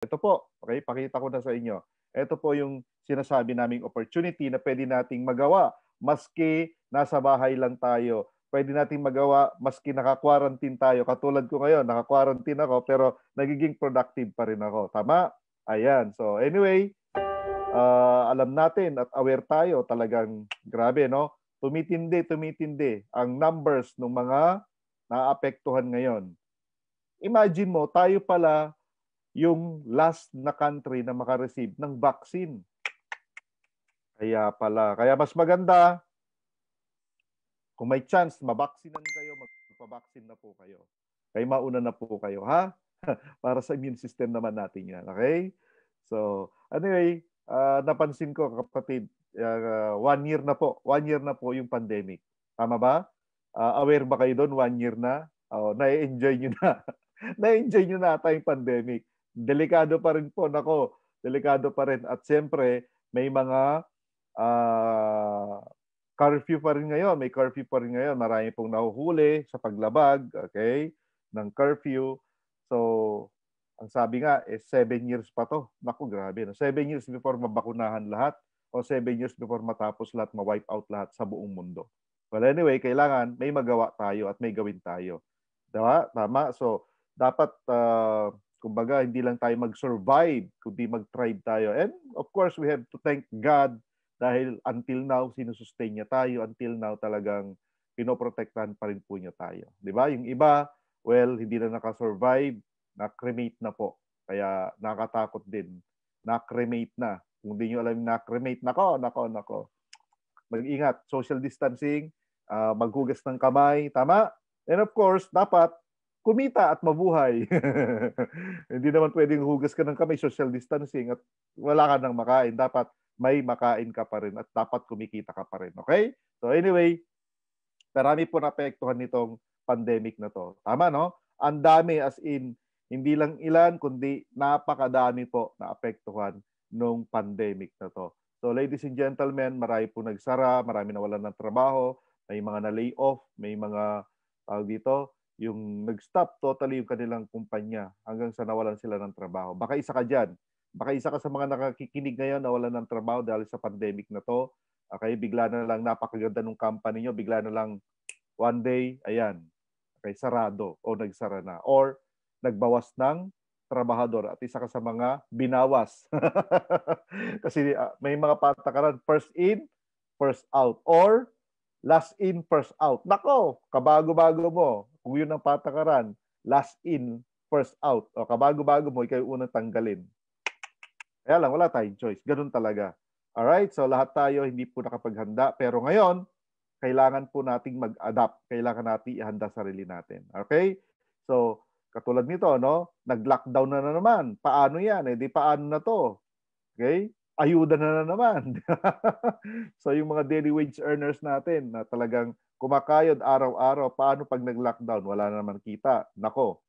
Ito po, okay, pakita ko na sa inyo. Ito po yung sinasabi naming opportunity na pwede nating magawa maski nasa bahay lang tayo. Pwede nating magawa maski naka-quarantine tayo. Katulad ko ngayon, naka-quarantine ako pero nagiging productive pa rin ako. Tama? Ayan. So anyway, alam natin at aware tayo talagang grabe, no? Tumitindi ang numbers ng mga naapektuhan ngayon. Imagine mo, tayo pala yung last na country na makareceive ng vaccine. Kaya pala, kaya mas maganda, kung may chance, mabaksinan kayo, magpa-vaccine na po kayo. Kaya mauna na po kayo, ha? Para sa immune system naman natin yan, okay? So, anyway, napansin ko, kapatid, 1 year na po. 1 year na po yung pandemic. Tama ba? Aware ba kayo doon? 1 year na? Na-enjoy nyo na. Na-enjoy nyo na ata yung pandemic. Delikado pa rin po. Nako, delikado pa rin. At siyempre, may mga curfew pa rin ngayon. May curfew pa rin ngayon. Marami pong nahuhuli sa paglabag, okay, ng curfew. So, ang sabi nga, 7 years pa to. Naku, grabe. No? 7 years before mabakunahan lahat o 7 years before matapos lahat, ma-wipe out lahat sa buong mundo. Well, anyway, kailangan may magawa tayo at may gawin tayo. Diba? Tama? So, dapat, kumbaga, hindi lang tayo mag-survive, kundi mag-thrive tayo. And of course, we have to thank God dahil until now, sinusustain niya tayo. Until now, talagang pinoprotektahan pa rin po niya tayo. Diba? Yung iba, well, hindi na nakasurvive, na-cremate na po. Kaya nakatakot din. Na-cremate na. Kung hindi nyo alam yung na-cremate, nako. Mag-ingat. Social distancing, maghugas ng kamay, tama? And of course, dapat kumita at mabuhay. Hindi naman pwedeng hugas ka ng kamay, social distancing, at wala ka nang makain. Dapat may makain ka pa rin at dapat kumikita ka pa rin. Okay? So anyway, marami po naapektuhan nitong pandemic na to. Tama, no? Ang dami, as in, hindi lang ilan, kundi napakadami po na apektuhan nung pandemic na to. So ladies and gentlemen, marami po nagsara, marami nawalan ng trabaho, may mga na-lay off, may mga dito, yung nag-stop totally yung kanilang kumpanya hanggang sa nawalan sila ng trabaho. Baka isa ka dyan. Baka isa ka sa mga nakakikinig ngayon nawalan ng trabaho dahil sa pandemic na to. Okay, bigla na lang napakaganda ng company nyo, bigla na lang one day, ayan, okay, sarado o nagsara na. Or nagbawas ng trabahador at isa ka sa mga binawas. Kasi may mga patakaran, first in, first out. Or last in, first out. Nako, kabago-bago mo. Kung yun ang patakaran, last in, first out. O kabago-bago mo, ikaw yung unang tanggalin. Kaya lang, wala tayong choice. Ganun talaga. Alright, so lahat tayo hindi po nakapaghanda. Pero ngayon, kailangan po nating mag-adapt. Kailangan nating ihanda sarili natin. Okay? So, katulad nito, no? Nag-lockdown na naman. Paano yan? Eh, di paano na to? Okay? Ayuda na naman. So, yung mga daily wage earners natin na talagang kumakayod araw-araw, paano pag nag-lockdown? Wala na naman kita. Nako.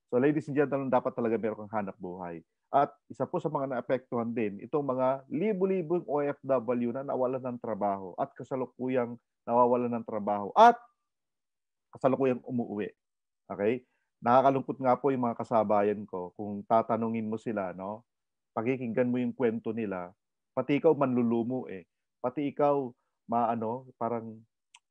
So, ladies and gentlemen, dapat talaga meron kang hanap buhay. At isa po sa mga naapektuhan din, itong mga libu-libong OFW na nawalan ng trabaho at kasalukuyang nawawalan ng trabaho at kasalukuyang umuwi. Okay? Nakakalungkot nga po yung mga kasabayan ko. Kung tatanungin mo sila, no? Pakikinggan mo yung kwento nila, pati ikaw manlulumo eh. Pati ikaw parang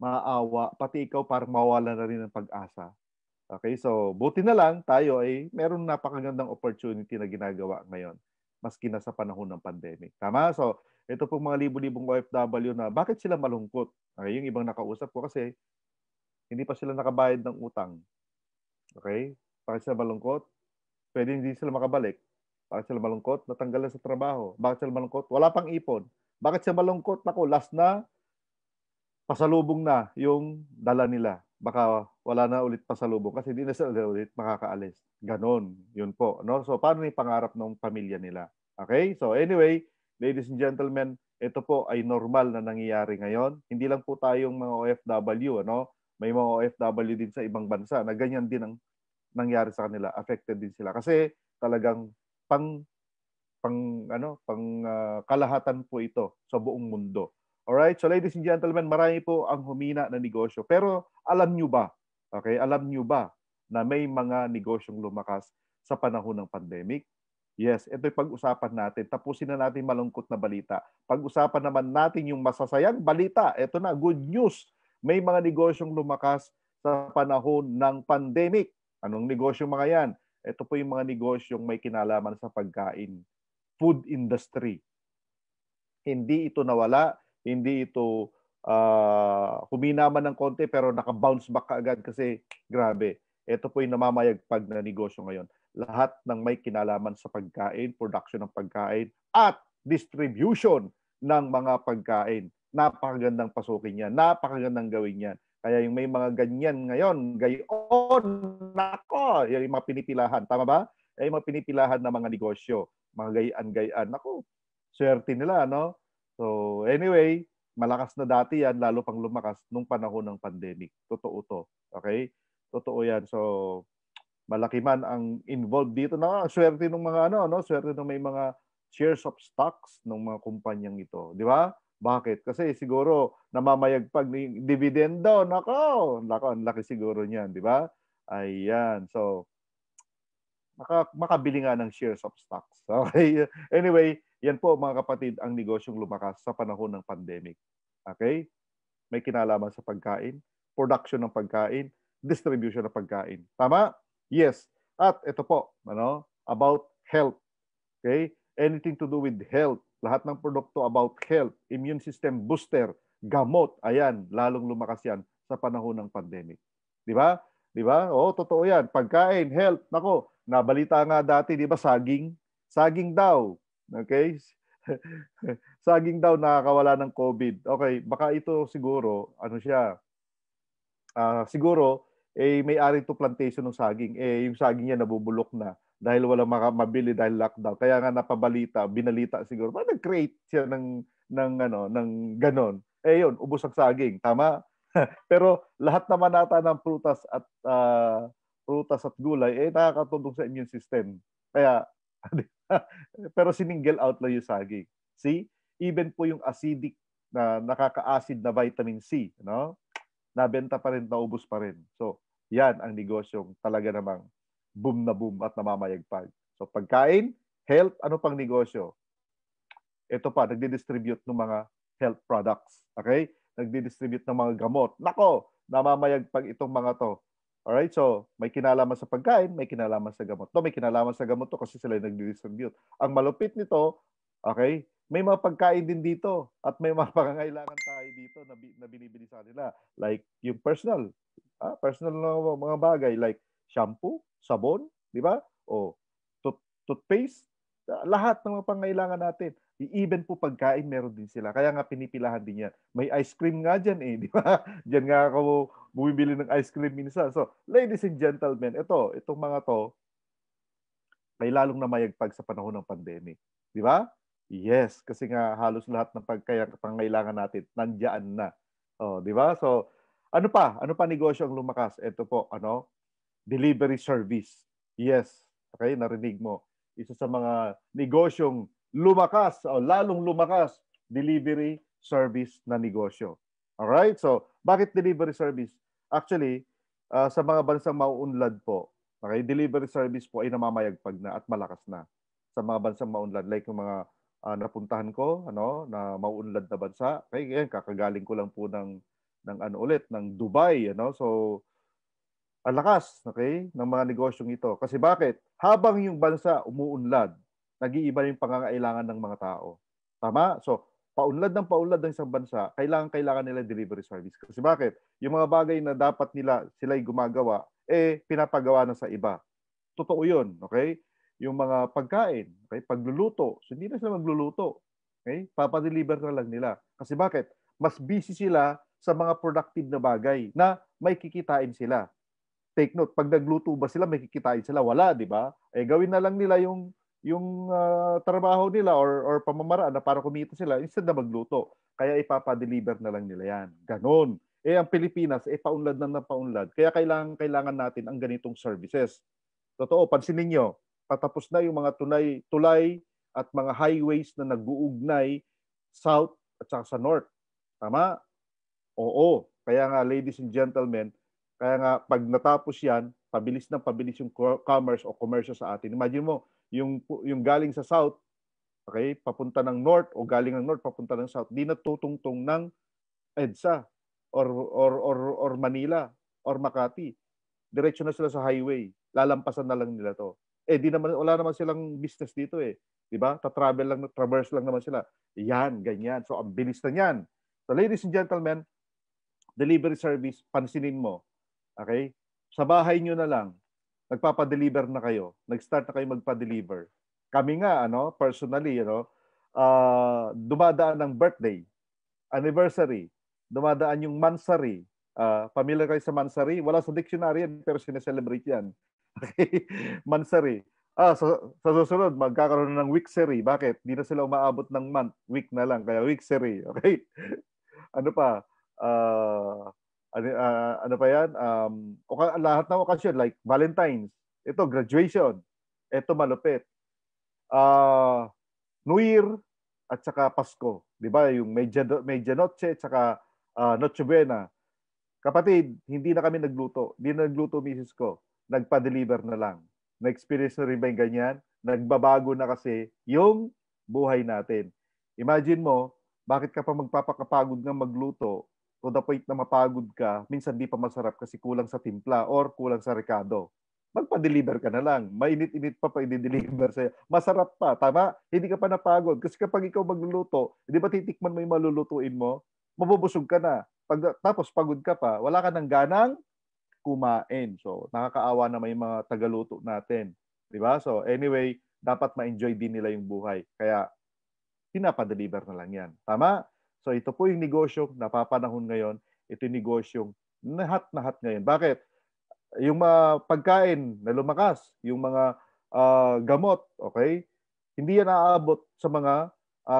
maawa, pati ikaw parang mawala na rin ng pag-asa. Okay, so buti na lang tayo ay meron napakagandang opportunity na ginagawa ngayon maski na sa panahon ng pandemic. Tama? So, ito pong mga libu-libong OFW na bakit sila malungkot? Okay, yung ibang nakausap ko kasi hindi pa sila nakabayad ng utang. Okay? Bakit sila malungkot? Pwede hindi sila makabalik. Bakit sila malungkot? Natanggalan sa trabaho. Bakit sila malungkot? Wala pang ipon. Bakit sila malungkot? Naku, last na, pasalubong na yung dala nila. Baka wala na ulit pasalubong kasi hindi na sila ulit makakaalis. Ganon. Yun po. No? So, paano yung pangarap ng pamilya nila? Okay? So, anyway, ladies and gentlemen, ito po ay normal na nangyayari ngayon. Hindi lang po tayong mga OFW, ano? May mga OFW din sa ibang bansa na ganyan din ang nangyari sa kanila. Affected din sila. Kasi talagang kalahatan po ito sa buong mundo. Alright? So ladies and gentlemen, marami po ang humina na negosyo. Pero alam nyo ba, okay, alam nyo ba na may mga negosyong lumakas sa panahon ng pandemic? Yes, ito'y pag-usapan natin. Tapusin na natin malungkot na balita. Pag-usapan naman natin yung masasayang balita. Ito na, good news. May mga negosyong lumakas sa panahon ng pandemic. Anong negosyo mga yan? Ito po yung mga negosyong may kinalaman sa pagkain. Food industry. Hindi ito nawala, hindi ito humina man ng konti pero naka-bounce back kaagad kasi grabe. Ito po yung namamayagpag na negosyo ngayon. Lahat ng may kinalaman sa pagkain, production ng pagkain, at distribution ng mga pagkain. Napakagandang pasukin yan. Napakagandang gawin yan. Kaya yung may mga ganyan ngayon, gayon, nako, yung mga pinipilahan. Tama ba? Yung mga pinipilahan na mga negosyo, mga gayaan-gayaan. Nako, swerte nila, no? So, anyway, malakas na dati yan, lalo pang lumakas nung panahon ng pandemic. Totoo to. Okay? Totoo yan. So, malaki man ang involved dito na swerte ng mga swerte ng may mga shares of stocks ng mga kumpanyang ito, di ba? Bakit? Kasi siguro namamayagpag ng dividendo, nako, ang laki siguro niyan, di ba? Ayan. So, makabili nga ng shares of stocks. Okay? Anyway, yan po mga kapatid ang negosyong lumakas sa panahon ng pandemic. Okay? May kinalaman sa pagkain, production ng pagkain, distribution ng pagkain. Tama? Yes. At ito po, about health. Okay? Anything to do with health. Lahat ng produkto about health, immune system booster, gamot, ayan, lalong lumakas yan sa panahon ng pandemic. Di ba? Di ba? Oo, totoo yan. Pagkain, health, nako, nabalita nga dati, di ba, saging? Saging daw. Okay? Saging daw nakakawala ng COVID. Okay, baka ito siguro, siguro, may-ari to plantation ng saging. Yung saging niya nabubulok na dahil walang mabili dahil lockdown. Kaya nga binalita siguro. Nag-create siya ng ganon. Yun, ubos ang saging. Tama? Pero lahat naman nata ng prutas at gulay, nakakatulong sa immune system. Kaya, pero sininggle out lang yung saging. See? Even po yung acidic na nakaka-acid na vitamin C, nabenta pa rin, naubos pa rin. So, yan ang negosyong talaga namang boom na boom at namamayagpag. So, pagkain, health, ano pang negosyo? Ito pa, nagdi-distribute ng mga health products. Okay? Nagdi-distribute ng mga gamot. Nako, namamayagpag itong mga to. Alright? So, may kinalaman sa pagkain, may kinalaman sa gamot. No, may kinalaman sa gamot to kasi sila nagdi-distribute. Ang malupit nito, okay, may mga pagkain din dito at may mga pangangailangan tayo dito na binibili sa nila. Like yung personal na mga bagay like shampoo, sabon, di ba? O toothpaste, lahat ng mga pangangailangan natin. Even po pagkain, meron din sila. Kaya nga pinipilahan din yan. May ice cream nga dyan di ba? Diyan nga ako bumibili ng ice cream minsan. So, ladies and gentlemen, itong mga to, may lalong namayagpag sa panahon ng pandemic. Di ba? Yes, kasi nga halos lahat ng pangangailangan natin nandiyan na. Di ba? So, ano pa? Ano pa negosyo ang lumakas? Ito po, delivery service. Yes. Okay, narinig mo. Isa sa mga negosyong lumakas o lalong lumakas, delivery service na negosyo. Alright? So, bakit delivery service? Actually, sa mga bansang mauunlad po, okay, delivery service po ay namamayagpag na at malakas na sa mga bansang mauunlad. Like yung mga napuntahan ko, na mauunlad na bansa. Okay, ngayon, kakagaling ko lang po ng Dubai, So, ang lakas, okay, ng mga negosyong ito. Kasi bakit? Habang yung bansa umuunlad, nag-iiba yung pangangailangan ng mga tao. Tama? So, paunlad ng isang bansa, kailangan nila delivery service. Kasi bakit? Yung mga bagay na dapat sila'y gumagawa, pinapagawa na sa iba. Totoo yun, okay? Yung mga pagkain, okay? Pagluluto, so hindi na sila magluluto. Okay? Papadeliver na lang nila. Kasi bakit? Mas busy sila sa mga productive na bagay na may kikitain sila. Take note, pag nagluto ba sila, may kikitain sila? Wala, di ba? Gawin na lang nila yung trabaho nila or pamamaraan na para kumita sila instead na magluto. Kaya ipapadeliver na lang nila yan. Ganon. Ang Pilipinas, paunlad na paunlad. Kaya kailangan natin ang ganitong services. Totoo, pansinin nyo, patapos na yung mga tulay at mga highways na nag-uugnay south at saka sa north. Tama? Oo. Kaya nga, ladies and gentlemen, kaya nga, pag natapos yan, pabilis yung commerce o komersyo sa atin. Imagine mo, yung galing sa south, okay, papunta ng north o galing ng north papunta ng south, di na tutungtong ng EDSA or Manila or Makati. Diretso na sila sa highway. Lalampasan na lang nila to. Di naman, wala naman silang business dito eh. Di ba? Ta-travel lang, traverse lang naman sila. Yan, ganyan. So, ang bilis na yan. So, ladies and gentlemen, delivery service, pansinin mo. Okay? Sa bahay nyo na lang, nagpapa-deliver na kayo. Nag-start na kayo magpa-deliver. Kami nga, personally, dumadaan ng birthday, anniversary, dumadaan yung mansary. Familiar kayo sa mansary? Wala sa dictionary yan, pero sineselebrate yan. Okay? Mansary. Sa susunod, magkakaroon ng weeksery. Bakit? Di na sila umaabot ng month. Week na lang. Kaya weeksery. Okay? Ano pa? Ano pa yan? Lahat ng okasyon, like Valentine's. Ito, graduation. Ito, malupit. New Year at saka Pasko. Di ba? Yung Media Noche at saka Noche Buena. Kapatid, hindi na kami nagluto. Hindi na nagluto, misis ko. Nagpa-deliver na lang. Na-experience na rin ba yung ganyan? Nagbabago na kasi yung buhay natin. Imagine mo, bakit ka pa magpapakapagod ng magluto to the point na mapagod ka, minsan di pa masarap kasi kulang sa timpla or kulang sa rekado. Magpa-deliver ka na lang. Mainit-init pa i-deliver sa'yo. Masarap pa, tama? Hindi ka pa napagod. Kasi kapag ikaw magluluto, hindi ba titikman mo yung malulutuin mo? Mabubusog ka na. Tapos pagod ka pa, wala ka ng ganang kumain. So, nakakaawa na may mga tagaluto natin. Di ba? So, anyway, dapat ma-enjoy din nila yung buhay. Kaya, pinapa-deliver na lang yan. Tama? So, ito po yung negosyo napapanahon ngayon. Ito yung negosyong nahat ngayon. Bakit? Yung mga pagkain na lumakas, yung mga gamot, okay? Hindi yan naaabot sa mga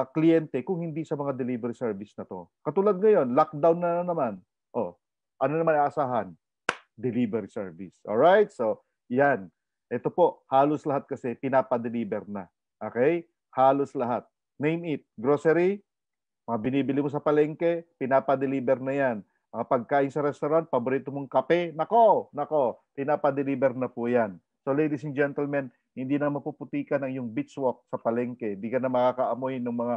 kliyente kung hindi sa mga delivery service na to. Katulad ngayon, lockdown na naman. Ano naman aasahan? Delivery service. Alright? So, yan. Ito po, halos lahat kasi pinapa-deliver na. Okay? Halos lahat. Name it. Grocery, mga binibili mo sa palengke, pinapa-deliver na yan. Mga pagkain sa restaurant, paborito mong kape, nako, pinapa-deliver na po yan. So ladies and gentlemen, hindi na mapuputikan ang yung beach walk sa palengke. Hindi ka na makakaamoy ng mga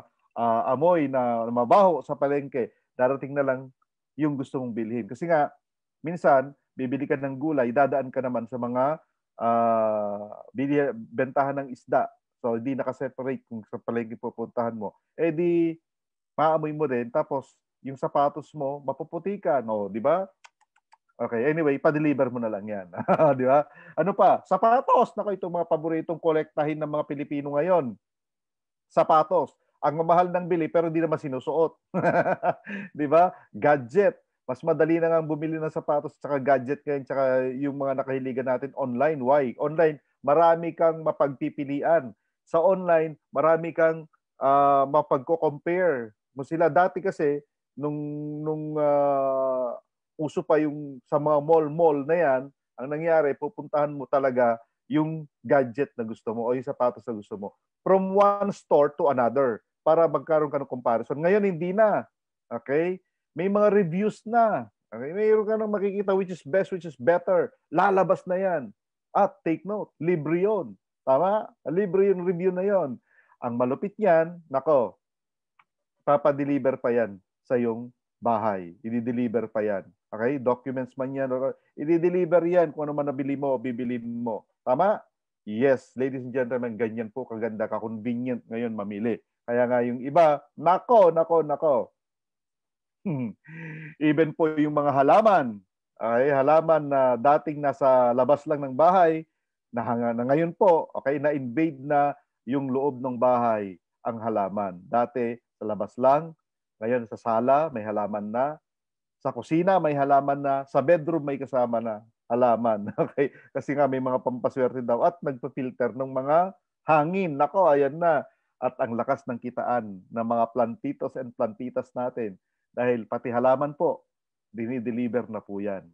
amoy na mabaho sa palengke. Darating na lang yung gusto mong bilhin. Kasi nga, minsan, bibili ka ng gulay, dadaan ka naman sa mga bentahan ng isda. So, hindi nakaseparate kung sa palengke pupuntahan mo. Di, maamoy mo din. Tapos, yung sapatos mo, mapuputikan. Di ba? Okay, anyway, pa-deliver mo na lang yan. Di ba? Ano pa? Sapatos. Naku, itong mga paboritong kolektahin ng mga Pilipino ngayon. Sapatos. Ang mamahal ng bili, pero hindi naman sinusuot. Di ba? Gadget. Mas madali na nga bumili ng sapatos at gadget ngayon, tsaka yung mga nakahiligan natin online. Why? Online, marami kang mapagpipilian. Sa online, marami kang mapagko-compare mo sila. Dati kasi, nung uso pa yung sa mga mall na yan, ang nangyari, pupuntahan mo talaga yung gadget na gusto mo o yung sapatos na gusto mo. From one store to another para magkaroon ka ng comparison. Ngayon, hindi na. Okay? May mga reviews na. Okay? Mayroon ka nang makikita which is best, which is better. Lalabas na yan. At take note, libre yun. Tama? Libre yung review na yon. Ang malupit niyan, nako, papadeliver pa yan sa iyong bahay. I-deliver pa yan. Okay? Documents man yan. I-deliver yan kung ano man nabili mo, bibilin mo. Tama? Yes, ladies and gentlemen, ganyan po kaganda, ka-convenient ngayon mamili. Kaya nga yung iba, nako. Even po yung mga halaman, okay, halaman na dating nasa labas lang ng bahay, na ngayon po, okay, na-invade na yung loob ng bahay ang halaman. Dati sa labas lang, ngayon sa sala may halaman na, sa kusina may halaman na, sa bedroom may kasama na halaman. Okay? Kasi nga may mga pampaswerte daw at nagpa-filter ng mga hangin. Nako, ayan na. At ang lakas ng kitaan ng mga plantitos and plantitas natin. Dahil pati halaman po, dinideliver na po yan.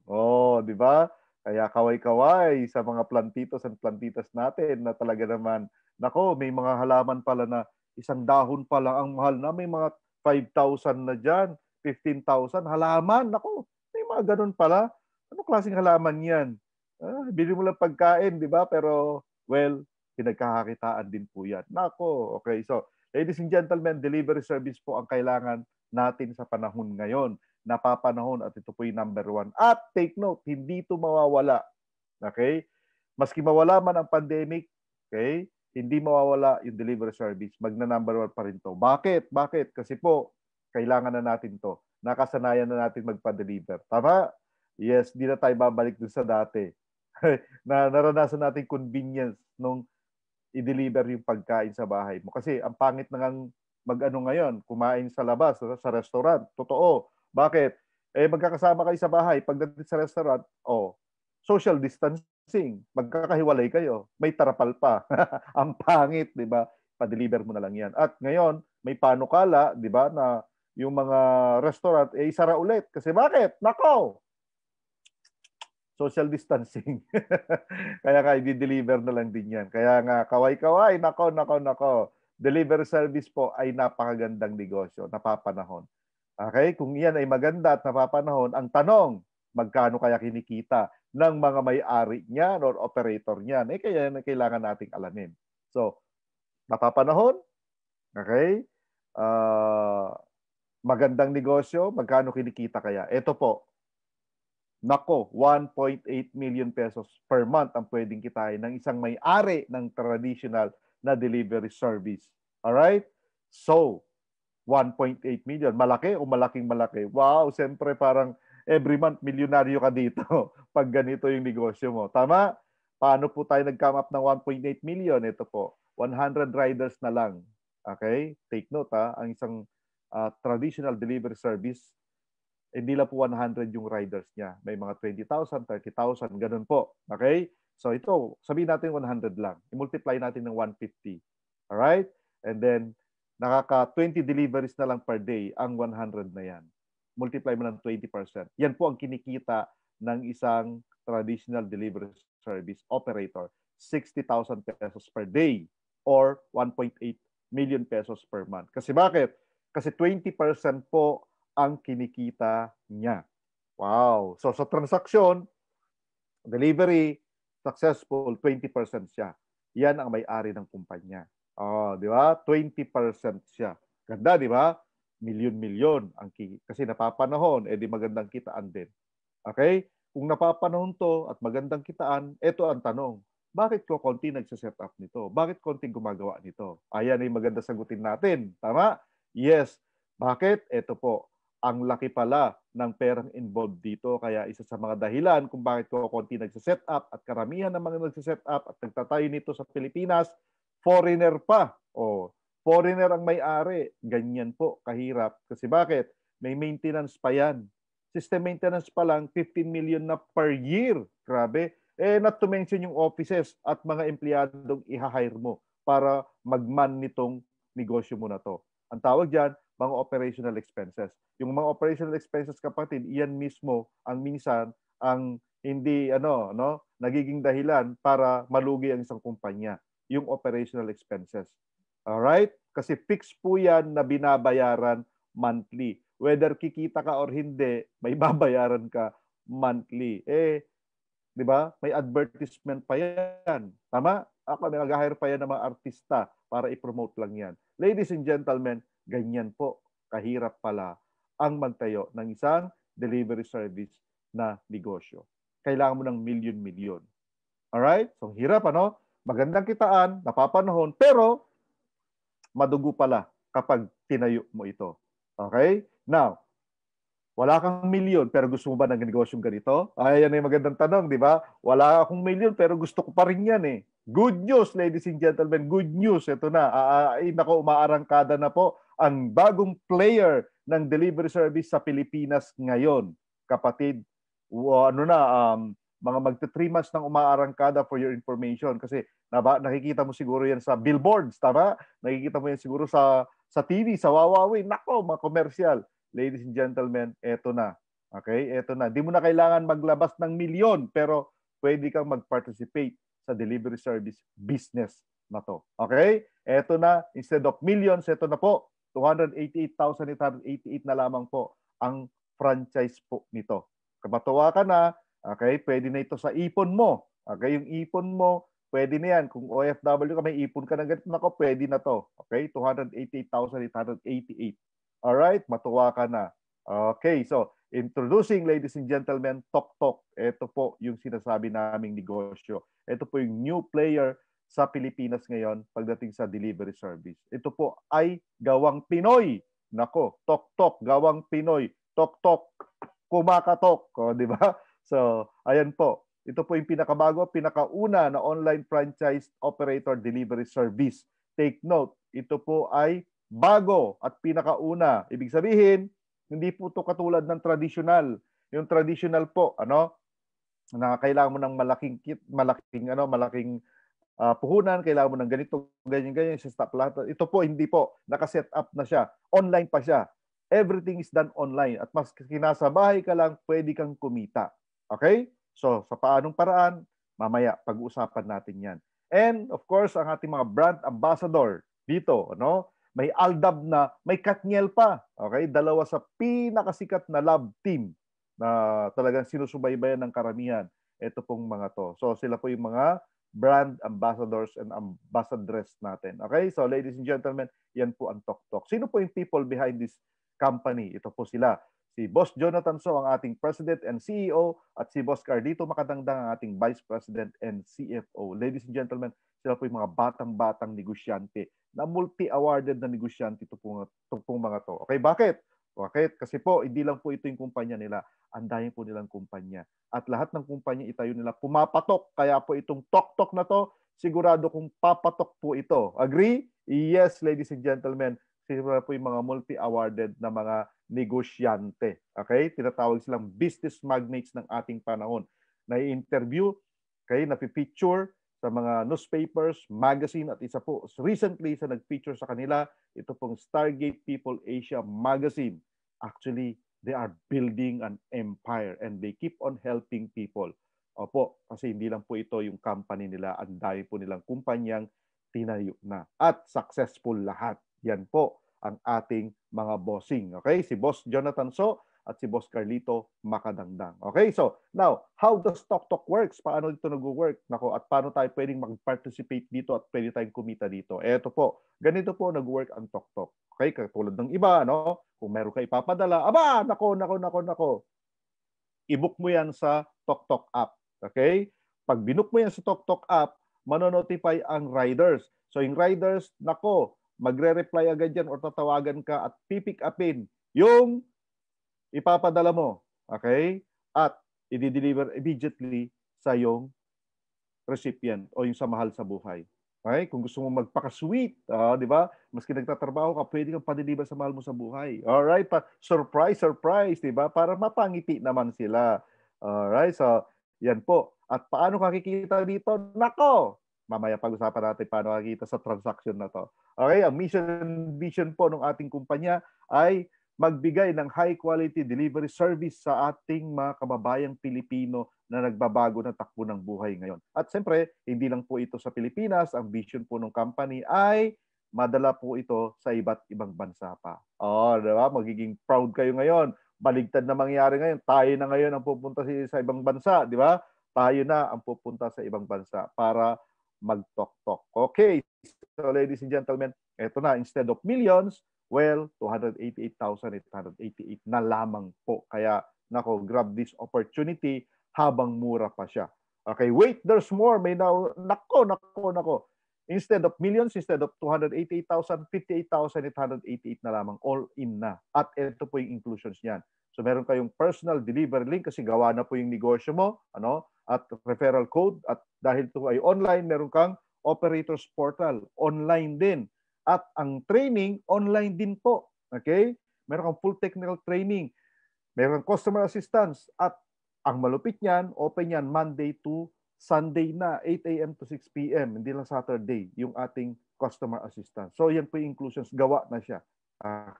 Di ba? Kaya kaway-kaway sa mga plantitos and plantitas natin na talaga naman, nako, may mga halaman pala na isang dahon pa lang ang mahal na, may mga 5,000 na dyan, 15,000, halaman, nako, may mga ganun pala. Ano klaseng halaman yan? Bili mo lang pagkain, di ba? Pero, well, pinagkakakitaan din po yan. Nako, okay. So, ladies and gentlemen, delivery service po ang kailangan natin sa panahon ngayon. Napapanahon at ito po yung number 1. At take note, hindi ito mawawala. Okay? Maski mawala man ang pandemic, okay? Hindi mawawala yung delivery service. Magna-number 1 pa rin to. Bakit? Bakit? Kasi po, kailangan na natin to. Nakasanayan na natin magpa-deliver. Tama? Yes, di na tayo babalik dun sa dati. Na naranasan natin convenience nung i-deliver yung pagkain sa bahay mo. Kasi ang pangit na mag-ano ngayon, kumain sa labas, sa restaurant. Totoo. Bakit? Magkakasama kayo sa bahay. Pagdating sa restaurant, social distancing. Magkakahiwalay kayo. May tarapal pa. Ang pangit, di ba? Pa-deliver mo na lang yan. At ngayon, may panukala, di ba, na yung mga restaurant, isara ulit. Kasi bakit? Nako! Social distancing. Kaya nga, i-deliver na lang din yan. Kaya nga, kaway-kaway, nako. Delivery service po ay napakagandang negosyo, napapanahon. Okay? Kung yan ay maganda at napapanahon, ang tanong, magkano kaya kinikita ng mga may-ari niyan or operator niyan? Kaya kailangan nating alamin. So, napapanahon, okay? Magandang negosyo, magkano kinikita kaya? Ito po, nako, 1.8 million pesos per month ang pwedeng kitain ng isang may-ari ng traditional na delivery service. Alright? So, 1.8 million. Malaki o malaking malaki? Wow, siyempre parang every month milyonaryo ka dito pag ganito yung negosyo mo. Tama? Paano po tayo nag-come up ng 1.8 million? Ito po, 100 riders na lang. Okay? Take note ang isang traditional delivery service, hindi lang po 100 yung riders niya. May mga 20,000, 30,000, ganun po. Okay? So ito, sabihin natin 100 lang. I-multiply natin ng 150. Alright? And then, nakaka-20 deliveries na lang per day ang 100 na yan. Multiply mo ng 20%. Yan po ang kinikita ng isang traditional delivery service operator. 60,000 pesos per day or 1.8 million pesos per month. Kasi bakit? Kasi 20% po ang kinikita niya. Wow. So sa transaksyon, delivery, successful, 20% siya. Yan ang may-ari ng kumpanya. Di ba? 20% siya. Ganda, di ba? Milyon-milyon ang kasi napapanahon, di magandang kitaan din. Okay? Kung napapanahon to at magandang kitaan, ito ang tanong. Bakit ko konti nagsiset up nito? Bakit konti gumagawa nito? Ayan ay maganda sagutin natin. Tama? Yes. Bakit? Ito po. Ang laki pala ng perang involved dito. Kaya isa sa mga dahilan kung bakit ko konti nagsiset up at karamihan ng mga nagsiset up at nagtatayo nito sa Pilipinas, foreigner pa. Foreigner ang may-ari. Ganyan po, kahirap. Kasi bakit? May maintenance pa yan. System maintenance pa lang, 15 million na per year. Grabe. Not to mention yung offices at mga empleyadong i-hire mo para mag-man nitong negosyo mo na to. Ang tawag dyan, mga operational expenses. Yung mga operational expenses, kapatid, iyan mismo ang minsan ang hindi nagiging dahilan para malugi ang isang kumpanya, yung operational expenses. Alright? Kasi fixed po yan na binabayaran monthly. Whether kikita ka or hindi, may babayaran ka monthly. Di ba? May advertisement pa yan. Tama? Ako, may nag-hire pa yan ng mga artista para i-promote lang yan. Ladies and gentlemen, ganyan po kahirap pala ang magtayo ng isang delivery service na negosyo. Kailangan mo ng milyon-milyon. Alright? So, hirap, Magandang kitaan, napapanahon, pero madugo pala kapag tinayo mo ito. Okay? Now, wala kang milyon pero gusto mo ba ng negosyong ganito? Yan ay magandang tanong, di ba? Wala akong milyon pero gusto ko pa rin yan eh. Good news, ladies and gentlemen. Good news. Ito na. Umaarangkada na po ang bagong player ng delivery service sa Pilipinas ngayon. Kapatid, mga magta-3 months nang umaarangkada for your information. Kasi nakikita mo siguro yan sa billboards, tama? Nakikita mo yan siguro sa TV, sa Wawawi. Nako, mga commercial. Ladies and gentlemen, eto na. Okay? Eto na. Di mo na kailangan maglabas ng milyon, pero pwede kang mag-participate sa delivery service business na to. Okay? Eto na. Instead of millions, eto na po. 288,888 na lamang po ang franchise po nito. Kapatuwa ka na, okay? Pwede na ito sa ipon mo. Okay? Yung ipon mo, pwede na yan. Kung OFW ka, may ipon ka ng ganito, nako, pwede na to. Okay? 288,888. Alright? Matuwa ka na. Okay, so introducing, ladies and gentlemen, TokTok. Ito po yung sinasabi naming negosyo. Ito po yung new player sa Pilipinas ngayon pagdating sa delivery service. Ito po ay gawang Pinoy. Nako, TokTok, gawang Pinoy. TokTok, kumakatok. O, di ba? So, ayan po. Ito po yung pinakabago, pinakauna na online franchise operator delivery service. Take note, ito po ay bago at pinakauna. Ibig sabihin, hindi po ito katulad ng traditional. Yung traditional po, na kailangan mo ng malaking puhunan, kailangan mo ng ganito, ganyan, sa stop lahat. Ito po, hindi po. Nakaset up na siya. Online pa siya. Everything is done online. At mas kinasa bahay ka lang, pwede kang kumita. Okay? So, sa paanong paraan, mamaya, pag-uusapan natin yan. And, of course, ang ating mga brand ambassador dito, may Aldab na, may Katniel pa. Okay? Dalawa sa pinakasikat na love team na talagang sinusubaybayan ng karamihan. Ito pong mga to. So, sila po yung mga brand ambassadors and ambassadress natin. Okay? So, ladies and gentlemen, yan po ang TokTok. Sino po yung people behind this company? Ito po sila. Si Boss Jonathan So, ang ating President and CEO, at si Boss Carlito Makadangdang, ang ating Vice President and CFO. Ladies and gentlemen, sila po yung mga batang-batang negosyante na multi-awarded na negosyante ito pong mga to. Okay, bakit? Bakit? Kasi po, hindi lang po ito yung kumpanya nila. Ang dami po nilang kumpanya. At lahat ng kumpanya itayo nila pumapatok. Kaya po itong TokTok na to, sigurado kung papatok po ito. Agree? Yes, ladies and gentlemen. Sila po yung mga multi-awarded na mga negosyante. Okay? Tinatawag silang business magnates ng ating panahon. Na-interview, okay, na-feature sa mga newspapers, magazine, at isa po recently sa nag-feature sa kanila, ito pong Stargate People Asia magazine. Actually, they are building an empire and they keep on helping people. Opo, kasi hindi lang po ito yung company nila, ang dami po nilang kumpanyang tinayo na. At successful lahat. Yan po ang ating mga bossing. Okay? Si Boss Jonathan So at si Boss Carlito Makadangdang. Okay? So, now, how does TokTok works? Paano dito nag-work? Nako, at paano tayo pwedeng mag-participate dito at pwede tayong kumita dito? Eto po, ganito po nag-work ang TokTok. Okay? Katulad ng iba, kung meron ka ipapadala, nako. I-book mo yan sa TokTok app. Okay? Pag binook mo yan sa TokTok app, manonotify ang riders. So, yung riders, nako, magre-reply agad yan or tatawagan ka at pipick upin yung ipapadala mo. Okay? At i-deliver immediately sa yung recipient o yung sa mahal sa buhay. Okay? Kung gusto mo magpaka-sweet, di ba? Maski nagtatrabaho ka, pwede kang pa-deliver sa mahal mo sa buhay. Alright? Surprise, di ba? Para mapangiti naman sila. Alright? So, yan po. At paano kakikita dito? Nako! Mamaya pag-usapan natin paano kakikita sa transaction na to. Okay? Ang mission and vision po ng ating kumpanya ay magbigay ng high-quality delivery service sa ating mga kababayang Pilipino na nagbabago ng takbo ng buhay ngayon. At siyempre, hindi lang po ito sa Pilipinas. Ang vision po ng company ay madala po ito sa iba't ibang bansa pa. Diba? Magiging proud kayo ngayon. Baligtad na mangyari ngayon. Tayo na ngayon ang pupunta sa ibang bansa. Di ba? Tayo na ang pupunta sa ibang bansa para mag-TokTok. Okay. So, ladies and gentlemen, eto na. Instead of millions, well, 288,888 na lamang po. Kaya, nako, grab this opportunity habang mura pa siya. Okay, wait, there's more. May nako. Instead of millions, instead of 288,000, 58,888 na lamang. All in na. At ito po yung inclusions niyan. So, meron kayong personal delivery link kasi gawa na po yung negosyo mo. At referral code. At dahil ito ay online, meron kang operators portal. Online din. At ang training, online din po. Okay? Meron kang full technical training. Meron kang customer assistance. At ang malupit niyan, open yan Monday to Sunday na, 8 a.m. to 6 p.m. Hindi lang Saturday, yung ating customer assistance. So, yan po yung inclusions. Gawa na siya.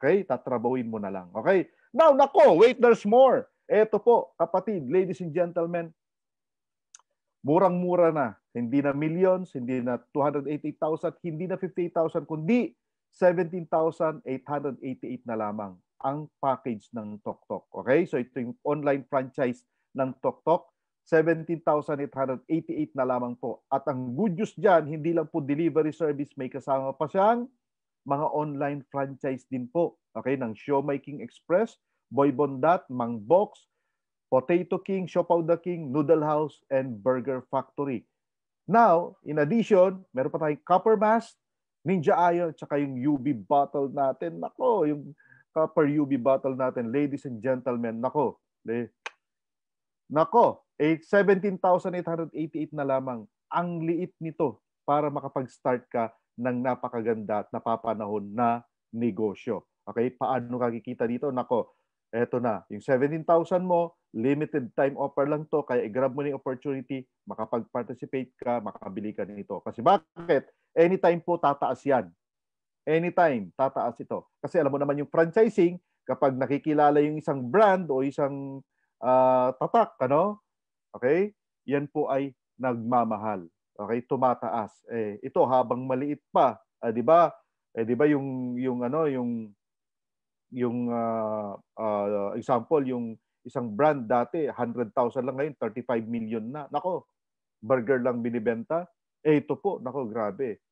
Okay? Tatrabawin mo na lang. Okay? Now, nako, wait, there's more. Eto po, kapatid, ladies and gentlemen, murang-mura na. Hindi na millions, hindi na 288,000, hindi na 58,000, kundi 17,888 na lamang ang package ng TokTok. Okay? So ito yung online franchise ng TokTok. 17,888 na lamang po. At ang good news dyan, hindi lang po delivery service, may kasama pa siyang mga online franchise din po. Okay, ng Showmaking Express, Boy Bondat, Mang Box, Potato King, Siopaw the King, Noodle House, and Burger Factory. Now, in addition, meron pa tayong Copper Mask, Ninja Iron, at saka yung UV bottle natin. Nako, yung Copper UV bottle natin, ladies and gentlemen, nako. Nako, 17,888 na lamang. Ang liit nito para makapag-start ka ng napakaganda at napapanahon na negosyo. Okay, paano kikita dito? Nako, eto na. Yung 17,000 mo, limited time offer lang to, kaya i-grab mo na yung opportunity, makapag-participate ka, makabili ka nito. Kasi bakit? Anytime po tataas yan. Anytime tataas ito. Kasi alam mo naman yung franchising, kapag nakikilala yung isang brand o isang tatak, ano? Okay? Yan po ay nagmamahal. Okay? Tumataas. Ito habang maliit pa, 'di ba? 'Di ba yung example, yung isang brand dati 100,000 lang, ngayon 35 million na. Nako, burger lang binibenta. Ito po, nako, grabe.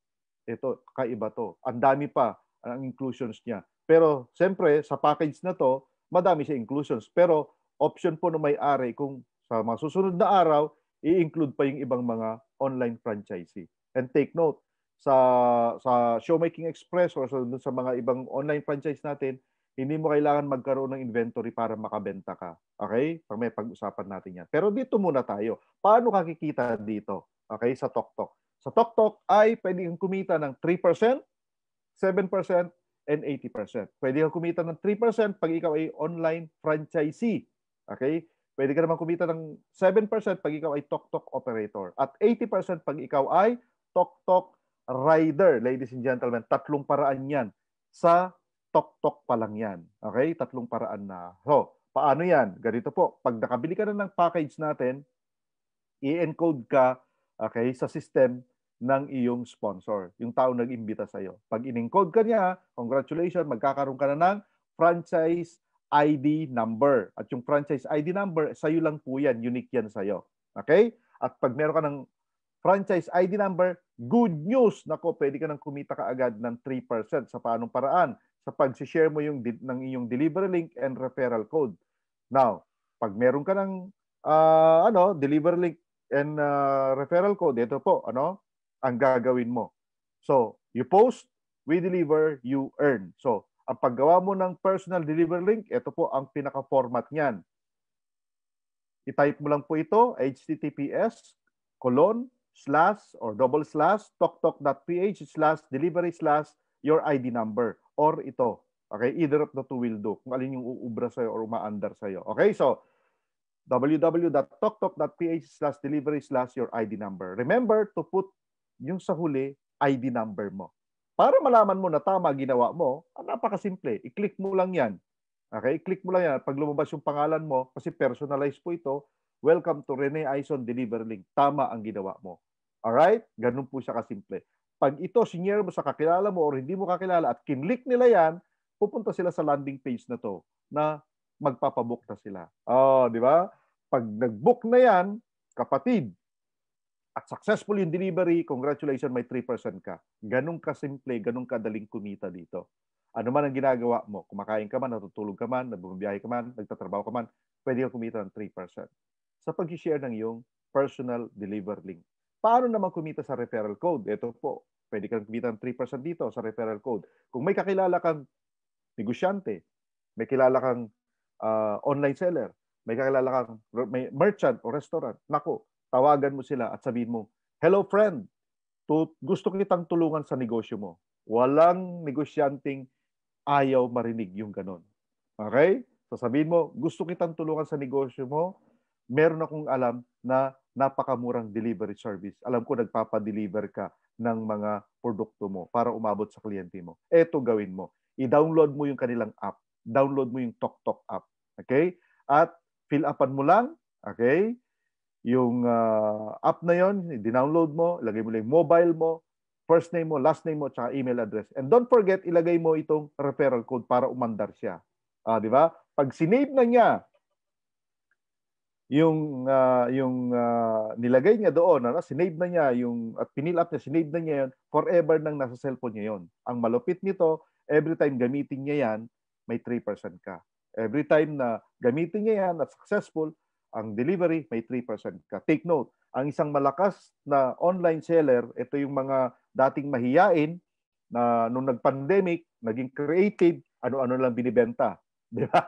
Ito, kaiba to. Ang dami pa ang inclusions niya. Pero siyempre, sa package na to, madami siya inclusions. Pero option po ng may-ari kung sa mga susunod na araw, i-include pa yung ibang mga online franchisee. And take note, sa Showmaking Express or sa mga ibang online franchise natin, hindi mo kailangan magkaroon ng inventory para makabenta ka. Okay? Pag may pag-usapan natin yan. Pero dito muna tayo. Paano kakikita dito? Okay? Sa TokTok. Sa TokTok ay pwede kang kumita ng 3%, 7%, and 80%. Pwede kang kumita ng 3% pag ikaw ay online franchisee. Okay? Pwede ka naman kumita ng 7% pag ikaw ay TokTok operator. At 80% pag ikaw ay TokTok rider. Ladies and gentlemen, tatlong paraan yan. Sa TokTok pa lang yan. Okay? Tatlong paraan na. So, paano yan? Ganito po. Pag nakabili ka na ng package natin, i-encode ka, okay, sa system ng iyong sponsor, yung tao nag-imbita sa'yo. Pag in-encode ka niya, congratulations, magkakaroon ka na ng franchise ID number. At yung franchise ID number, sa'yo lang po yan, unique yan sa'yo. Okay? At pag meron ka ng franchise ID number, good news, nako, pwede ka nang kumita ka agad ng 3% sa paanong paraan? Sa pag-share mo yung ng iyong delivery link and referral code. Now, pag meron ka ng delivery link and referral code, ito po, ang gagawin mo. So, you post, we deliver, you earn. So, ang paggawa mo ng personal delivery link, ito po ang pinaka-format niyan. I-type mo lang po ito, https://toktok.ph/delivery/your ID number. Or ito. Okay? Either of the two will do. Kung alin yung uubra sa'yo or umaandar sa'yo. Okay? So, www.toktok.ph/delivery/your ID number. Remember to put yung sa huli, ID number mo. Para malaman mo na tama ginawa mo, napakasimple. I-click mo lang yan. Okay? I-click mo lang yan. Pag lumabas yung pangalan mo, kasi personalized po ito, welcome to Rene Aison Delivery Link. Tama ang ginawa mo. Alright? Ganun po siya kasimple. Pag ito, sinyer mo sa kakilala mo or hindi mo kakilala at kinlik nila yan, pupunta sila sa landing page na to na magpapabook na sila. Di ba? Pag nag-book na yan, kapatid, at successful yung delivery, congratulations, may 3% ka. Ganun kasimple, ganun kadaling kumita dito. Ano man ang ginagawa mo, kumakain ka man, natutulog ka man, nagbubiyahe ka man, nagtatrabaho ka man, pwede ka kumita ng 3%. Sa pag-share ng iyong personal delivery link. Paano naman kumita sa referral code? Ito po, pwede kang kumita ng 3% dito sa referral code. Kung may kakilala kang negosyante, may kilala kang online seller, may kakilala kang may merchant o restaurant, nako, tawagan mo sila at sabihin mo, hello friend, gusto kitang tulungan sa negosyo mo. Walang negosyanteng ayaw marinig yung ganon. Okay? So sabihin mo, gusto kitang tulungan sa negosyo mo, meron akong alam na napakamurang delivery service. Alam ko nagpapadeliver ka ng mga produkto mo para umabot sa kliyente mo. Ito gawin mo. I-download mo yung kanilang app. Download mo yung TokTok app. Okay? At fill upan mo lang, okay? Yung app na yon, i-download mo, ilagay mo lang yung mobile mo, first name mo, last name mo, tsaka email address. And don't forget, ilagay mo itong referral code para umandar siya. Di ba? Pag sinave na niya nilagay niya doon, ano, sinave na niya yung at pinill up niya, sinave na niya yun, forever nang nasa cellphone niya yun. Ang malupit nito, every time gamitin niya yan, may 3% ka. Every time na gamitin niya yan at successful, ang delivery, may 3% ka. Take note, ang isang malakas na online seller, ito yung mga dating mahiyain na nung nag-pandemic, naging creative, ano-ano lang binibenta. Di ba?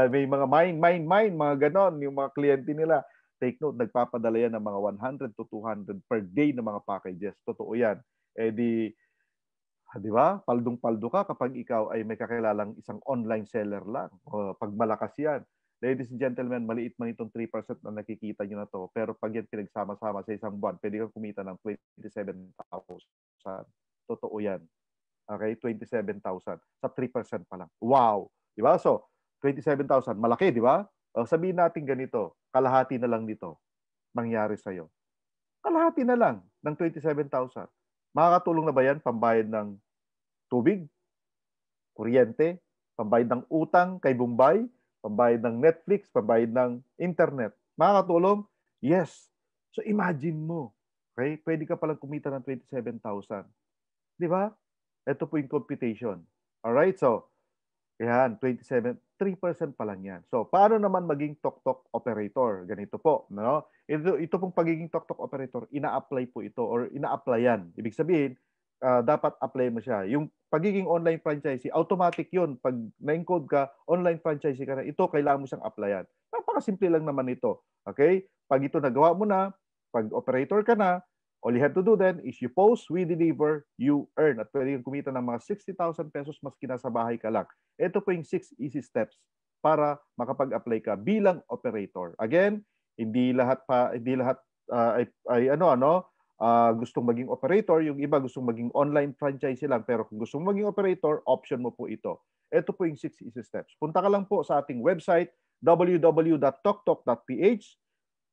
May mga mine, mga ganon, yung mga kliyente nila. Take note, nagpapadala yan ng mga 100 to 200 per day na mga packages. Totoo yan. Eh di ba? Paldong-paldo ka kapag ikaw ay may kakilalang isang online seller lang. O, pag malakas yan. Ladies and gentlemen, maliit man itong 3% na nakikita nyo na to. Pero pag yan pinagsama-sama sa isang buwan, pwede kang kumita ng 27,000. Totoo yan. Okay? 27,000 sa 3% pa lang. Wow! Di ba? So, 27,000, malaki, di ba? O, sabihin natin ganito, kalahati na lang nito mangyari sa'yo. Kalahati na lang ng 27,000. Makakatulong na ba yan pambayad ng tubig, kuryente, pambayad ng utang kay Bombay, pambayad ng Netflix, pambayad ng internet? Makakatulong? Yes. So imagine mo, okay? Pwede ka palang kumita ng 27,000. Di ba? Ito po yung computation. Alright? So, yan, 3% pa lang yan. So, paano naman maging tok-tok operator? Ganito po, no? Ito pong pagiging tok-tok operator, ina-apply po ito or ina-applyan. Ibig sabihin, dapat apply mo siya. Yung pagiging online franchisee, automatic yun. Pag na-encode ka, online franchisee ka na, ito kailangan mo siyang applyan. Napakasimple lang naman ito. Okay? Pag ito nagawa mo na, pag operator ka na, all you have to do then is you post, we deliver, you earn. At pwede kang kumita ng mga 60,000 pesos maski nasa bahay ka lang. Ito po yung 6 easy steps para makapag-apply ka bilang operator. Again, hindi lahat gustong maging operator, yung iba gustong maging online franchise lang, pero kung gustong maging operator, option mo po ito. Ito po yung 6 easy steps. Punta ka lang po sa ating website www.toktok.ph.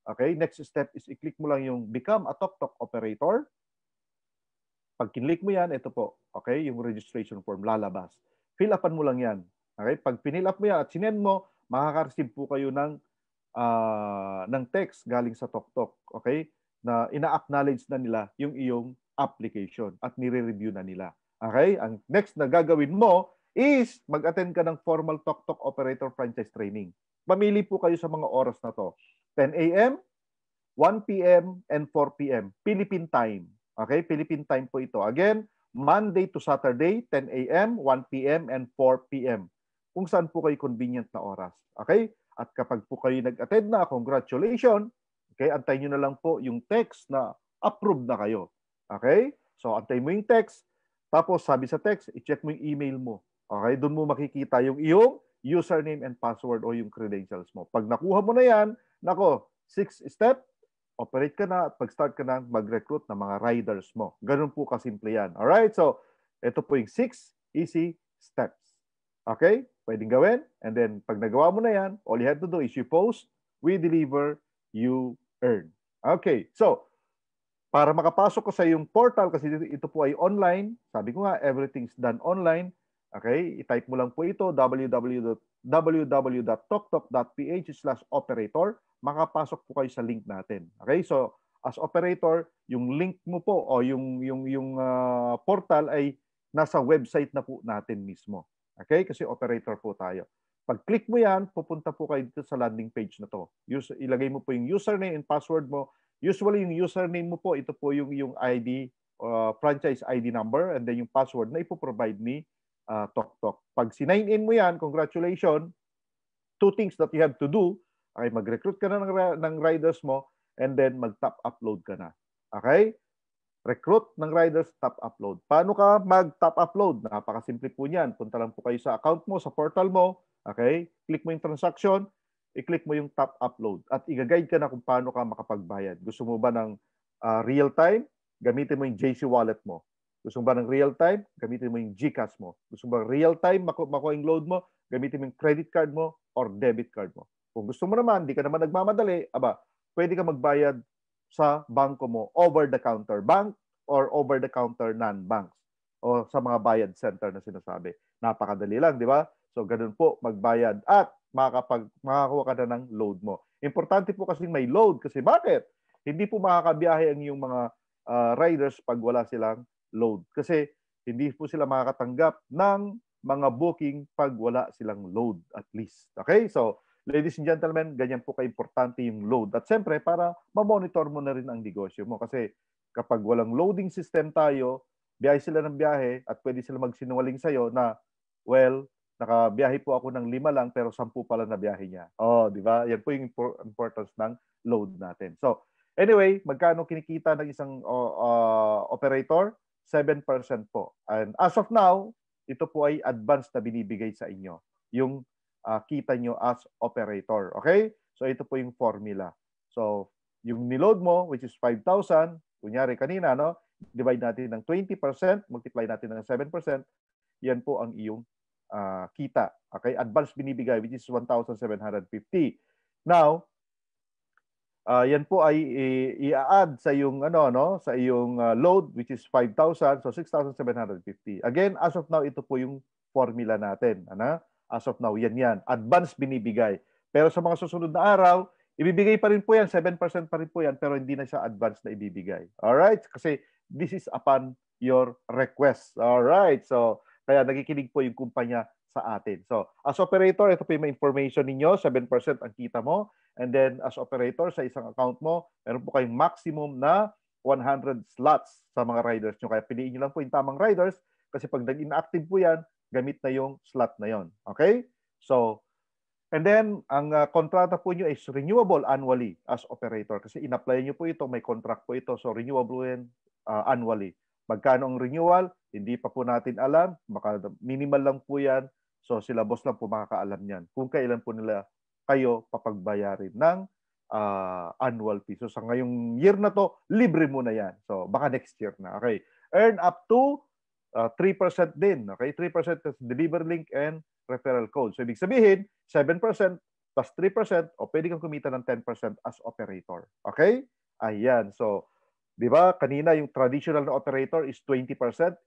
Okay, next step is i-click mo lang yung become a Toktok operator. Pag kinlik mo yan, ito po, okay, yung registration form lalabas. Fill upan mo lang yan. Okay, pag pinill up mo yan at sinend mo, makaka-receive po kayo ng text galing sa Toktok, okay, na ina-acknowledge na nila yung iyong application at nire-review na nila. Okay, ang next na gagawin mo is mag-attend ka ng formal Toktok operator franchise training. Mamili po kayo sa mga oras na to. 10 a.m., 1 p.m., and 4 p.m. Philippine time. Okay? Philippine time po ito. Again, Monday to Saturday, 10 a.m., 1 p.m., and 4 p.m. Kung saan po kayo convenient na oras. Okay? At kapag po kayo nag-attend na, congratulations. Okay? Antayin nyo na lang po yung text na approved na kayo. Okay? So, antayin mo yung text. Tapos, sabi sa text, i-check mo yung email mo. Okay? Doon mo makikita yung iyong username and password o yung credentials mo. Pag nakuha mo na yan, nako, 6 step, operate ka na at pag-start ka na mag-recruit ng mga riders mo. Ganun po kasimple yan. Alright? So, ito po yung 6 easy steps. Okay? Pwedeng gawin. And then, pag nagawa mo na yan, all you have to do is you post, we deliver, you earn. Okay. So, para makapasok ko sa yung portal, kasi ito po ay online, sabi ko nga, everything's done online. Okay? I-type mo lang po ito, www.toktok.ph/operator. Makapasok po kayo sa link natin. Okay? So, as operator, yung link mo po o yung portal ay nasa website na po natin mismo. Okay? Kasi operator po tayo. Pag-click mo yan, pupunta po kayo dito sa landing page na to. Ilagay mo po yung username and password mo. Usually, yung username mo po, ito po yung ID, franchise ID number, and then yung password na ipoprovide ni Toktok. Pag sinign in mo yan, congratulations, 2 things that you have to do, okay, mag-recruit ka na ng riders mo, and then mag-top upload ka na. Okay? Recruit ng riders, top upload. Paano ka mag-top upload? Napakasimple po niyan. Punta lang po kayo sa account mo, sa portal mo, okay? Click mo yung transaction, i-click mo yung top upload, at i-guide ka na kung paano ka makapagbayad. Gusto mo ba ng real time? Gamitin mo yung JC wallet mo. Gusto mo ba ng real time? Gamitin mo yung GCash mo. Gusto mo ba real time makuha yung load mo? Gamitin mo yung credit card mo or debit card mo. Kung gusto mo naman, di ka naman nagmamadali, pwede ka magbayad sa bangko mo, over-the-counter bank or over-the-counter non-banks o sa mga bayad center na sinasabi. Napakadali lang, di ba? So, ganun po, magbayad at makakuha ka na ng load mo. Importante po kasi may load. Kasi bakit? Hindi po makakabiyahe ang iyong mga riders pag wala silang load. Kasi hindi po sila makakatanggap ng mga booking pag wala silang load at least. Okay? So, ladies and gentlemen, ganyan po ka-importante yung load. At siyempre, para ma-monitor mo na rin ang negosyo mo. Kasi kapag walang loading system tayo, biyahe sila ng biyahe at pwede sila magsinungaling sa'yo na, well, nakabiyahe po ako ng 5 lang pero 10 pala na biyahe niya. Oh, di ba? Yan po yung importance ng load natin. So, anyway, magkano kinikita ng isang operator? 7% po. And as of now, ito po ay advance na binibigay sa inyo. Yung kita nyo as operator. Okay? So, ito po yung formula. So, yung niload mo, which is 5,000, kunyari kanina, no? Divide natin ng 20%, multiply natin ng 7%, yan po ang iyong kita. Okay? Advance binibigay, which is 1,750. Now, yan po ay i-add sa yung sa iyong load, which is 5,000, so 6,750. Again, as of now, ito po yung formula natin. As of now, yan. Advance binibigay. Pero sa mga susunod na araw, ibibigay pa rin po yan, 7% pa rin po yan, pero hindi na siya advance na ibibigay. Alright? Kasi this is upon your request. Alright? So, kaya nakikinig po yung kumpanya sa atin. So, as operator, ito po yung information ninyo, 7% ang kita mo. And then, as operator, sa isang account mo, meron po kayong maximum na 100 slots sa mga riders nyo. Kaya piliin nyo lang po yung tamang riders kasi pag nag-inactive po yan, gamit na yung slot na yon. Okay? So, and then, ang kontrata po nyo is renewable annually as operator. Kasi in-apply nyo po ito, may contract po ito. So, renewable yan annually. Magkano ang renewal? Hindi pa po natin alam. Minimal lang po yan. So, sila boss lang po makakaalam yan. Kung kailan po nila kayo papagbayarin ng annual fee. So, sa ngayong year na to, libre mo na yan. So, baka next year na. Okay. Earn up to 3% din. Okay? 3% is deliver link and referral code. So, ibig sabihin, 7% plus 3% o pwede kang kumita ng 10% as operator. Okay? Ayan. So, di ba, kanina yung traditional na operator is 20%.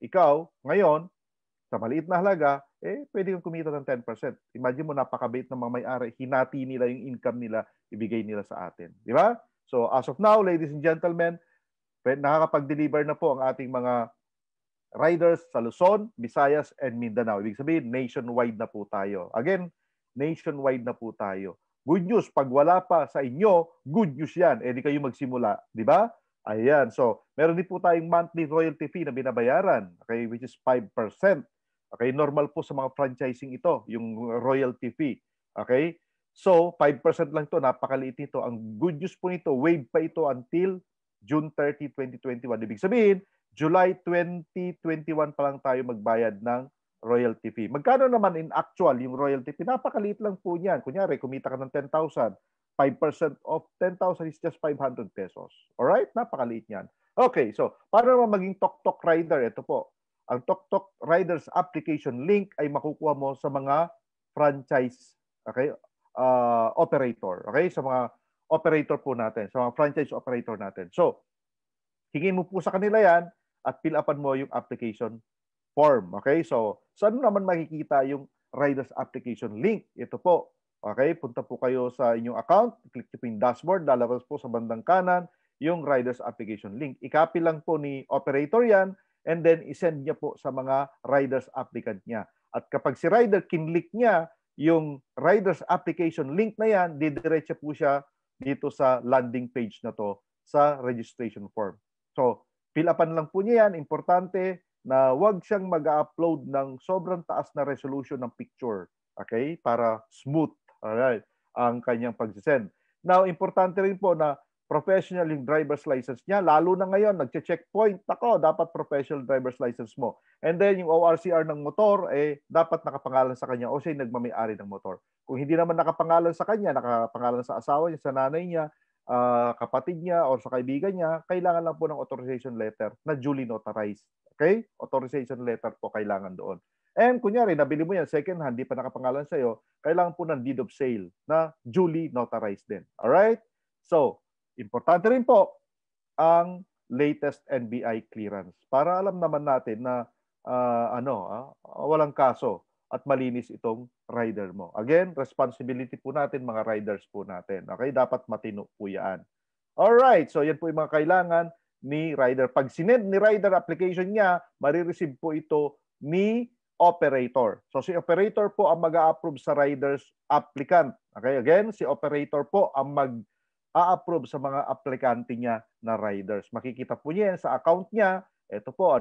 Ikaw, ngayon, sa maliit na halaga, pwede kang kumita ng 10%. Imagine mo, napakabait ng mga may-ari, hinati nila yung income nila, ibigay nila sa atin. Di ba? So, as of now, ladies and gentlemen, nakakapag-deliver na po ang ating mga riders sa Luzon, Visayas, and Mindanao. Ibig sabihin, nationwide na po tayo. Again, nationwide na po tayo. Good news, pag wala pa sa inyo, good news yan. Di kayo magsimula. Di ba? Ayan. So, meron din po tayong monthly royalty fee na binabayaran, okay, which is 5%. Okay, normal po sa mga franchising ito, yung royalty fee. Okay? So, 5% lang ito, napakaliit nito. Ang good news po nito, waive pa ito until June 30, 2021. Ibig sabihin, July 2021 pa lang tayo magbayad ng royalty fee. Magkano naman in actual yung royalty fee? Napakaliit lang po niyan. Kunyari, kumita ka ng 10,000. 5% of 10,000 is just 500 pesos. Alright? Napakaliit niyan. Okay, so, paano naman maging Tok Rider? Ito po. Ang Tok Riders application link ay makukuha mo sa mga franchise, okay, operator. Okay? Sa mga operator po natin. Sa mga franchise operator natin. So, hingin mo po sa kanila yan at fill upan mo yung application form. Okay? So, saan naman makikita yung Riders application link? Ito po. Okay? Punta po kayo sa inyong account. Click po yung dashboard. Lalabas po sa bandang kanan yung Riders application link. I-copy lang po ni operator yan and then isend niya po sa mga Riders applicant niya. At kapag si rider kinlik niya yung Riders application link na yan, didiretso po siya dito sa landing page na to sa registration form. So, fill upan lang po niya yan. Importante na wag siyang mag-upload ng sobrang taas na resolution ng picture. Okay? Para smooth. Alright? Ang kanyang pag-send. Now, importante rin po na professional yung driver's license niya. Lalo na ngayon, nagche-checkpoint. Ako, dapat professional driver's license mo. And then, yung ORCR ng motor, dapat nakapangalan sa kanya o siya nagmamayari ng motor. Kung hindi naman nakapangalan sa kanya, nakapangalan sa asawa niya, sa nanay niya, kapatid niya, o sa kaibigan niya, kailangan lang po ng authorization letter na duly notarized. Okay? Authorization letter po kailangan doon. And kunyari, nabili mo yan, second hand, di pa nakapangalan sa'yo, kailangan po ng deed of sale na duly notarized din. Alright? So, importante rin po ang latest NBI clearance para alam naman natin na walang kaso at malinis itong rider mo. Again, responsibility po natin, mga riders po natin. Okay? Dapat matino po yan. Alright, so yan po yung mga kailangan ni rider. Pag sinend ni rider application niya, marireceive po ito ni operator. So si operator po ang mag-a-approve sa rider's applicant. Okay, again, si operator po ang mag-a-approve sa mga aplikante niya na riders. Makikita po niya sa account niya. Ito po,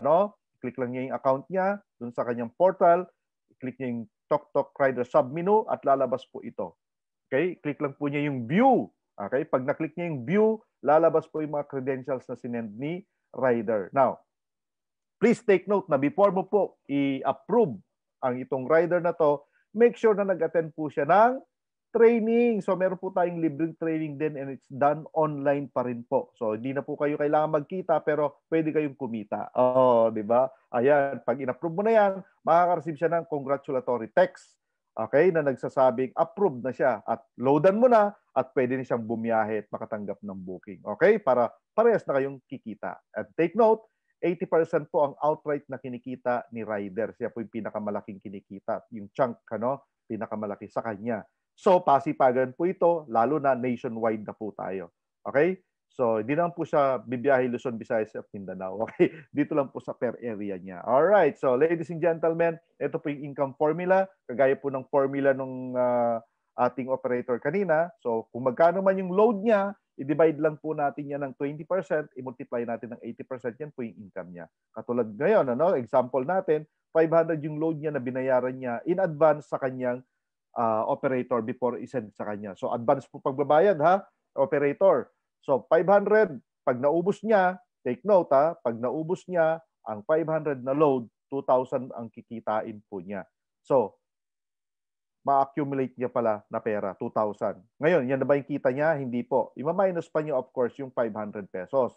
click lang niya yung account niya dun sa kanyang portal. Click niya yung TokTok Rider submenu at lalabas po ito. Okay, click lang po niya yung view. Okay, pag na-click niya yung view, lalabas po yung mga credentials na sinend ni rider. Now, please take note na before mo po i-approve ang itong rider na to, make sure na nag-attend po siya ng training. So meron po tayong libreng training din and it's done online pa rin po. So hindi na po kayo kailangan magkita pero pwede kayong kumita. Oh, di ba? Ayan, pag in-approve mo na yan, makaka-receive siya ng congratulatory text. Okay, na nagsasabing approved na siya at loadan mo na at pwede na siyang bumiyahe at makatanggap ng booking. Okay, para parehas na kayong kikita. At take note, 80% po ang outright na kinikita ni rider. Siya po yung pinakamalaking kinikita. Yung chunk, pinakamalaki sa kanya. So, pasipagan po ito, lalo na nationwide na po tayo. Okay? So, hindi lang po siya bibiyahe Luzon, Visayas at Mindanao. Okay? Dito lang po sa per area niya. Alright. So, ladies and gentlemen, ito po yung income formula. Kagaya po ng formula nung ating operator kanina. So, kung magkano man yung load niya, i-divide lang po natin yan ng 20%, i-multiply natin ng 80%, yan po yung income niya. Katulad ngayon, example natin, 500 yung load niya na binayaran niya in advance sa kanyang operator before i-send sa kanya. So, advance po pagbabayad, operator. So, 500, pag naubos niya, take note, pag naubos niya, ang 500 na load, 2,000 ang kikitain po niya. So, ma-accumulate niya pala na pera, 2,000. Ngayon, yan na ba yung kita niya? Hindi po. Ima-minus pa niya, of course, yung 500 pesos.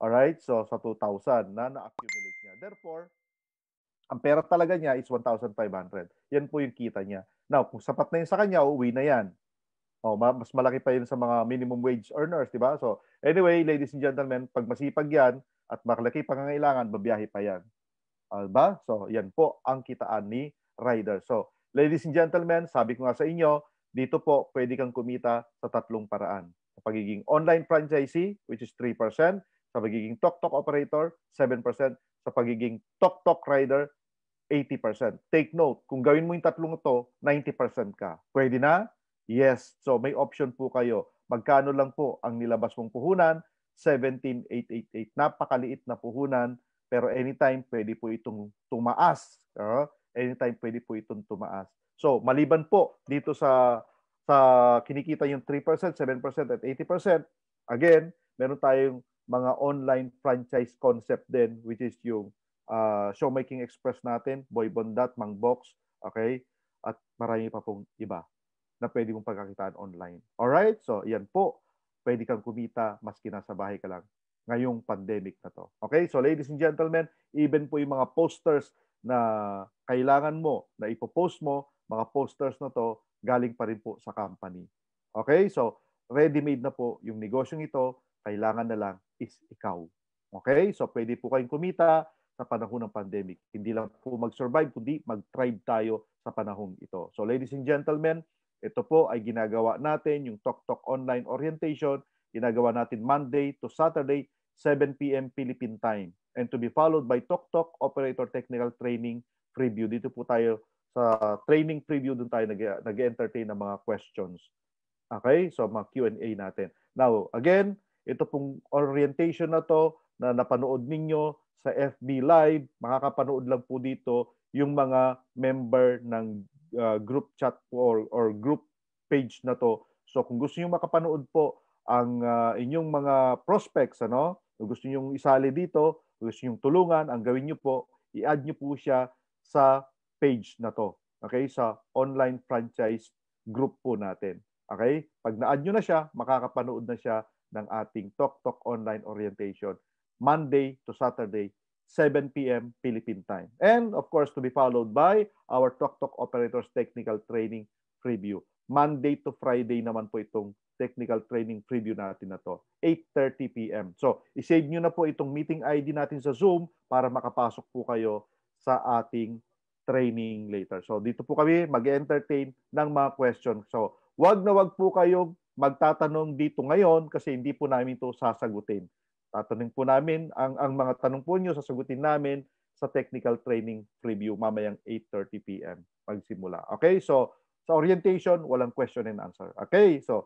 Alright? So, sa 2,000 na na-accumulate niya. Therefore, ang pera talaga niya is 1,500. Yan po yung kita niya. Now, kung sapat na yun sa kanya, uuwi na yan. Mas malaki pa yun sa mga minimum wage earners, di ba? So, anyway, ladies and gentlemen, pag masipag yan at malaki pangangailangan, babiyahe pa yan. Diba? So, yan po ang kitaan ni rider. So, ladies and gentlemen, sabi ko nga sa inyo, dito po pwede kang kumita sa tatlong paraan. Sa pagiging online franchisee, which is 3%, sa pagiging TokTok operator, 7%, sa pagiging TokTok rider, 80%. Take note, kung gawin mo yung tatlong ito, 90% ka. Pwede na? Yes. So may option po kayo. Magkano lang po ang nilabas mong puhunan? 17,888. Napakaliit na puhunan, pero anytime pwede po itong tumaas. Anytime pwede po itong tumaas. So maliban po dito sa kinikita yung 3%, 7% at 80%, again, meron tayong mga online franchise concept din, which is yung Showmaking Express natin, Boy Bondat, Mang Box, okay? At marami pa pong iba na pwede mong pagkakitaan online. Alright? So, yan po. Pwede kang kumita maski nasa bahay ka lang ngayong pandemic na to. Okay? So, ladies and gentlemen, even po yung mga posters na kailangan mo, na ipopost mo, mga posters na to, galing pa rin po sa company. Okay? So, ready-made na po yung negosyong ito. Kailangan na lang is ikaw. Okay? So, pwede po kayong kumita sa panahon ng pandemic. Hindi lang po mag-survive, kundi mag-thrive tayo sa panahong ito. So, ladies and gentlemen, ito po ay ginagawa natin, yung TokTok Online Orientation, ginagawa natin Monday to Saturday, 7 p.m. Philippine Time. And to be followed by TokTok Operator Technical Training Preview. Dito po tayo sa training preview, doon tayo nag-entertain ng mga questions. Okay? So, mga Q&A natin. Now, again, ito pong orientation na to na napanood ninyo sa FB Live, makakapanood lang po dito yung mga member ng group chat po or group page na to. So kung gusto niyo makapanood po ang inyong mga prospects, kung gusto niyo isali dito, kung gusto niyo tulungan, ang gawin niyo po, i-add niyo po siya sa page na to. Okay? Sa online franchise group po natin. Okay? Pag na-add niyo na siya, makakapanood na siya ng ating TokTok Online Orientation Monday to Saturday, 7 p.m. Philippine Time. And of course, to be followed by our TokTok Operators Technical Training Preview. Monday to Friday naman po itong technical training preview natin na to. 8:30 p.m. So, isave nyo na po itong meeting ID natin sa Zoom para makapasok po kayo sa ating training later. So dito po kami mag-entertain ng mga question. So wag na wag po kayong magtatanong dito ngayon kasi hindi po namin ito sasagutin. Tatanungin po namin ang mga tanong po niyo, sasagutin namin sa technical training preview mamayang 8:30 p.m. magsimula. Okay? So sa orientation, walang question and answer. Okay? So